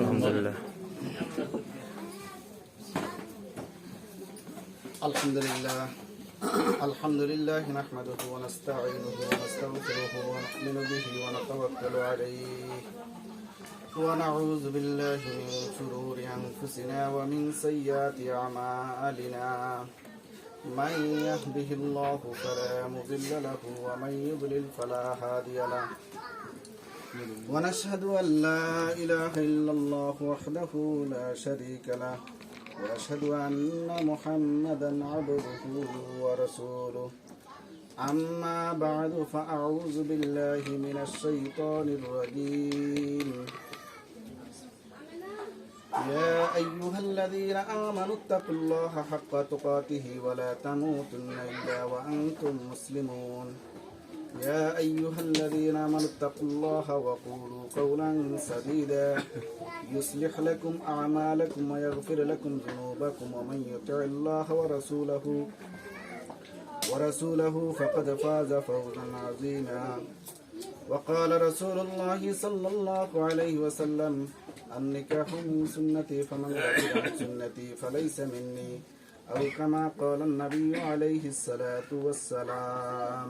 আলহামদুলিল্লাহ। আলহামদুলিল্লাহ আলহামদুলিল্লাহ নাহমাদুহু ওয়া নাস্তাঈনুহু ওয়া নাস্তাগফিরুহু ওয়া নু'মিনু বিহি ওয়া নাতাওয়াক্কালু আলাইহি ওয়া নাউযু বিল্লাহি মিন শুরুরি আনফুসিনা ওয়া মিন সাইয়্যাতি আমালিনা মান ইয়াহদিহিল্লাহু ফালা মুদিল্লা লাহু ওয়া মান ইউদ্লিল ফালা হাদিয়া লাহু ওয়া নাশহাদু আন লা ইলাহা ইল্লাল্লাহু ওয়াহদাহু লা শারীকা লাহু وأشهد أن محمدا عبده ورسوله أما بعد فأعوذ بالله من الشيطان الرجيم يا أيها الذين آمنوا اتقوا الله حق تقاته ولا تموتن إلا وأنتم مسلمون يا أيها الذين آمنوا اتقوا الله وقولوا قولا سديدا يصلح لكم أعمالكم ويغفر لكم ذنوبكم ومن يطع الله ورسوله فقد فاز فوزا عظيما وقال رسول الله صلى الله عليه وسلم النكاح من سنتي فمن رغب عن سنتي فليس مني أو كما قال النبي عليه الصلاة والسلام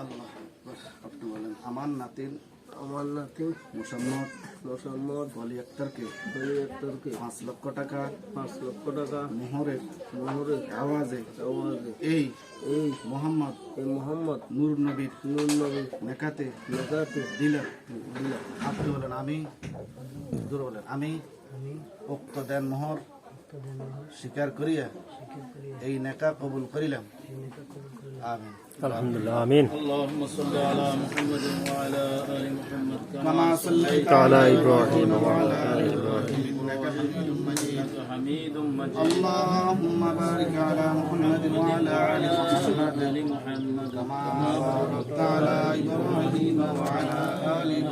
আল্লাহ আপনি বলেন আমার নাতির মুসাম্মদ ওয়ালি আক্তারকে 5 লক্ষ টাকা মোহরের আওয়াজে এই মোহাম্মদ নূর নবীর নেকাতে দিলাম আপনি বলেন আমি উক্ত দেন মোহর স্বীকার করিয়া এই নেকা কবুল করিলাম। আমিন। আলহামদুলিল্লাহ। আমিন। اللهم صل على محمد وعلى آل محمد كما صليت على إبراهيم وعلى آل إبراهيم إنك حميد مجيد اللهم بارك على محمد وعلى آل محمد كما باركت على إبراهيم وعلى آل إبراهيم